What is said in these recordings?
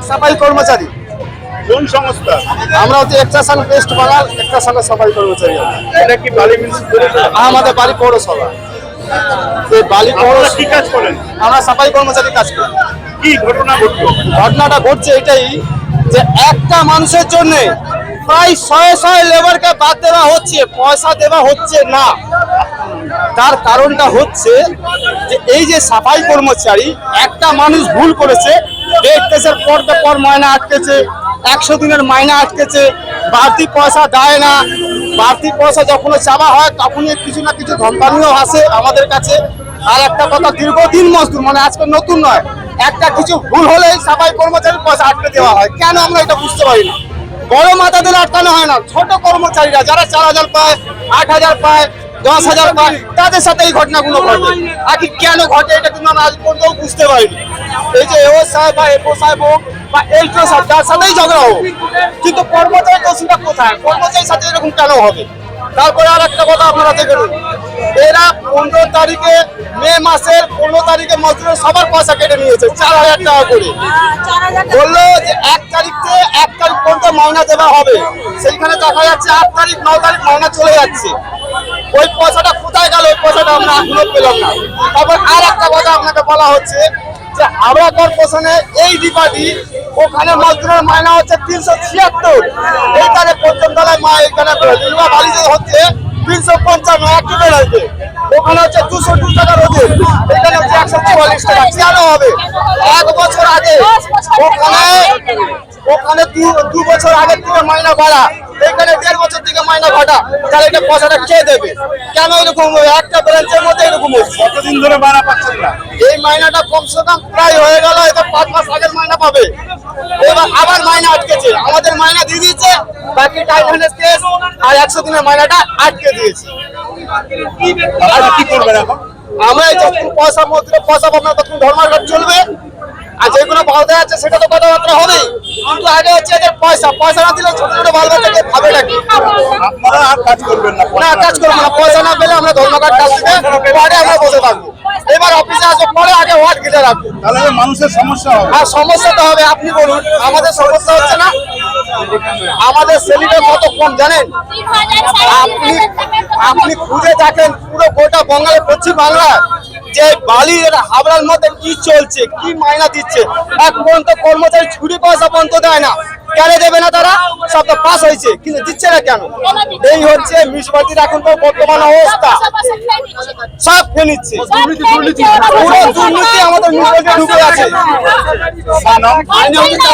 সাফাই কর্মচারী। কোন সংস্থা? আমরা হচ্ছে এক্সট্রাশন পেস্ট বাঙাল এক্সট্রাশনের সাফাই কর্মচারী। এটা কি বালি মিউনিসিপালিটি? আমাদের বাড়ি পৌরসভা। এই বালি পৌরসভা কি কাজ করেন? আমরা সাফাই কর্মচারী কাজ করি। কি ঘটনা ঘটলো? ঘটনাটা ঘটছে এটাই যে একটা মানুষের জন্য প্রায় শয়ে শয়ে লেবারকে বাদ দেওয়া হচ্ছে, পয়সা দেওয়া হচ্ছে না। তার কারণটা হচ্ছে যে এই যে সাফাই কর্মচারী, একটা মানুষ ভুল করেছে, ডেট কেসের পর মাইনা আটকেছে, 100 দিনের মাইনা আটকেছে, বাড়তি পয়সা দেয় না। বাড়তি পয়সা যখন চাওয়া হয় তখনই কিছু না কিছু ধমকানিও আসে আমাদের কাছে। আর একটা কথা, দীর্ঘদিন মজদুর, মানে আজকে নতুন নয়, একটা কিছু ভুল হলেই সাফাই কর্মচারীর পয়সা আটকে দেওয়া হয়। কেন আমরা এটা বুঝতে পারি না। বড় মাথাদের আটকানো হয় না, ছোট কর্মচারীরা যারা 4000 পায়, 8000 পায়, 10,000 পায়, তাদের সাথে এই ঘটনাগুলো ঘটে। আর কি কেন ঘটে এটা কিন্তু আমরা আজ পর্যন্ত বুঝতে পারিনি। এই যে এও সাহেব বা এফও সাহেব হোক বা এলটো সাহেব, যার সাথেই ঝগড়া হোক, কিন্তু কর্মচারী দোষীটা কোথায়? কর্মচারীর সাথে এরকম কেন হবে? তারপরে আর একটা কথা আপনারা দেখুন, এরা 15 তারিখে, মে মাসের 15 তারিখে মজদুরের সবার পয়সা কেটে নিয়েছে 4000 টাকা করে। বললো যে 1 তারিখ পর্যন্ত মাইনা দেওয়া হবে, সেইখানে দেখা যাচ্ছে 8 তারিখ 9 তারিখ মাইনা চলে যাচ্ছে। ওই পয়সাটা কোথায় গেল? ওই পয়সাটা আমরা এখনো পেলাম না। তারপর আর একটা কথা আপনাকে বলা হচ্ছে যে হাওড়া কর্পোরেশনে এই ডিপার্টি, ওখানে মজদুরের মাইনা হচ্ছে 376, এইখানে পঞ্চম তলায় এখানে বালিতে হচ্ছে 355 একটিভেট হয়েছে, ওখানে হচ্ছে 202 টাকা রোজের, এখানে হচ্ছে 144 টাকা। কেন হবে? 1 বছর আগে ওখানে 2 বছর আগের থেকে মাইনা বাড়া, এখানে 1.5 বছর থেকে মাইনা ঘটা, তাহলে এটা পয়সাটা কে দেবে? কেন এরকম একটা ব্রাঞ্চের মধ্যে এরকম হচ্ছে? কতদিন ধরে মাইনা পাচ্ছেন না? এই মাইনাটা কমসে কম প্রায় হয়ে গেল, এটা 5 মাস আগের মাইনা পাবে, এবার আবার মাইনা আটকেছে। আমাদের মাইনা দিয়ে দিয়েছে, বাকি টাইমলেস কেস আর 100 দিনের মাইনাটা আটকে দিয়েছে। কি করবেন এখন? আমরা যখন পয়সা মধ্যে পয়সা পাবো না তখন ধর্মঘট চলবে। আর যেগুলো বাধা আছে সেটা তো কথাবার্তা হবেই, কিন্তু আগে হচ্ছে এদের পয়সা না দিলে ছোট ছোট বাল বাচ্চাকে খাবে নাকি? আপনারা আর কাজ করবেন না? না, কাজ করবো না। পয়সা না পেলে আমরা ধর্মঘট ডাকবে, পরে আমরা বসে থাকবো। এবার অফিসে আসবো, পরে আগে ওয়ার্ড ঘিরে রাখবো। তাহলে মানুষের সমস্যা হবে। আর সমস্যা তো হবে, আপনি বলুন, আমাদের সমস্যা হচ্ছে না? আমাদের সেলিটা কত কম জানেন? আপনি খুঁজে দেখেন পুরো গোটা বঙ্গালে, পশ্চিম বাংলা, যে বালির হাবড়ার মধ্যে কি চলছে, কি মাইনা দিচ্ছে। এক পর্যন্ত কর্মচারী ছুটি পয়সা পর্যন্ত দেয় না। কেন দেবে না? তারা সব তো পাস হয়েছে, কিন্তু দিচ্ছে না কেন? এই হচ্ছে মিউনিসিপালিটির এখন তো বর্তমান অবস্থা, সব খেয়ে নিচ্ছে। পুরো দুর্নীতি আমাদের মিউনিসিপালিটি ঢুকে আছে।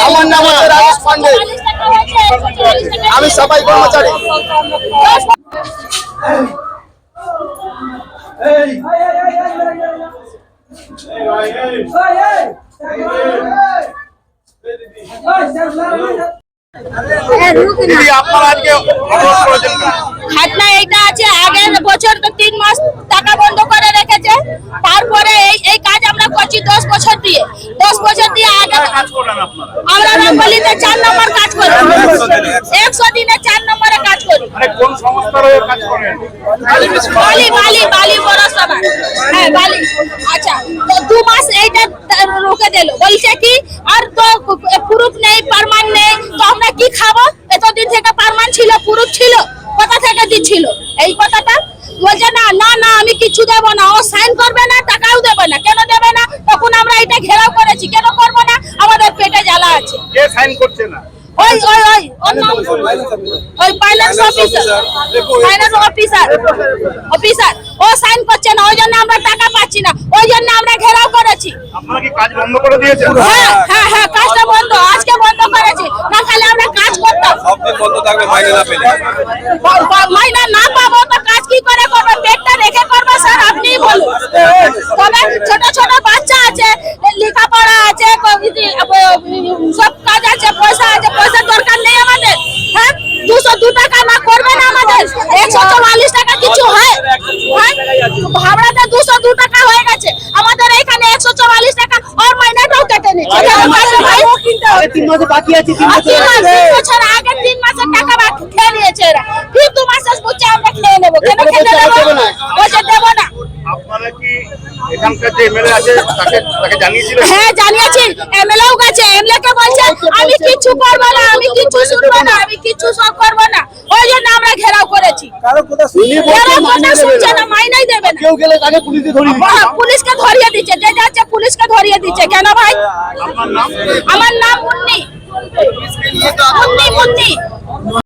আমার নাম হচ্ছে রাজেশ পান্ডে, আমি সাফাই কর্মচারী। দিদি, আপনারা আজকে অবরোধ করেছেন কেন? ঘটনা এইটা আছে, আগের বছর তো 3 মাস টাকা বন্ধ করে রেখেছে, তারপরে এই কাজ আমরা করছি 10 বছর দিয়ে। 10 বছর দিয়ে আগে কাজ করেন আপনারা? আমরা রামবলিতে 4 নম্বর কাজ করি, 100 দিনে 4 নম্বরে কাজ করি। মানে কোন সংস্থার হয়ে কাজ করেন? বালি পৌরসভা। হ্যাঁ, বালি। আচ্ছা, তো 2 মাস এইটা রুকে দিল, বলছে কি আর তো প্রুফ নেই, পারমান নেই, তো আমরা কি খাবো? এতদিন থেকে পারমান ছিল, প্রুফ ছিল, কোথা থেকে দিচ্ছিল? এই কথাটা বলছে না না না আমি কিছু দেবো না, ও সাইন করবে না, টাকাও দেবে না। কেন দেবে না? তখন আমরা এটা ঘেরাও করেছি, কেন করবো না? আমাদের পেটে জ্বালা আছে। কে সাইন করছে না? ওই ফাইন্যান্স অফিসার ও সাইন করছে না, ওই জন্য আমরা টাকা পাচ্ছি না, ওই জন্য আমরা ঘেরাও করেছি। আপনারা কি কাজ বন্ধ করে দিয়েছেন? হ্যাঁ, কাজটা বন্ধ, আজকে বন্ধ করেছি, না খালি আমরা কাজ করতাম। বন্ধ থাকবে মাইনে না পেলে, মাইনা না পাবো তো কাজ কি করে করবো? পেটটা রেখে করবো স্যার, আপনিই বলুন। তবে ছোট ছোট বাচ্চা আছে, লেখাপড়া আছে, সব কাজ আছে, পয়সা আছে, পয়সার দরকার নেই আমাদের। হ্যাঁ, 202 টাকা না করবে না আমাদের? 144 টাকা কিছু হয়? হাওড়াতে 202 টাকা হয়ে গেছে, আমাদের এখানে 144 টাকা, আর মাইনাটাও কেটে নিচ্ছে। 3 মাসে বাকি আছে, 3 বছর আগে 3 মাসের টাকা এখানকার যে এমএলএ আছে তাকে জানিয়েছিলেন? হ্যাঁ জানিয়েছি, এমএলএও গেছে, এমএলএ কে বলছে আমি কিচ্ছু করবো না, আমি কিচ্ছু শুনবো না, আমি কিচ্ছু সব করবো না, ওই জন্য আমরা ঘেরাও করেছি। ঘেরাও কথা শুনছে না, মাইনাই দেবে না। কেউ গেলে তাকে পুলিশে ধরিয়ে দিচ্ছে। পুলিশকে ধরিয়ে দিচ্ছে, যে যাচ্ছে পুলিশকে ধরিয়ে দিচ্ছে। কেন ভাই? আপনার নাম? আমার নাম মুন্নি।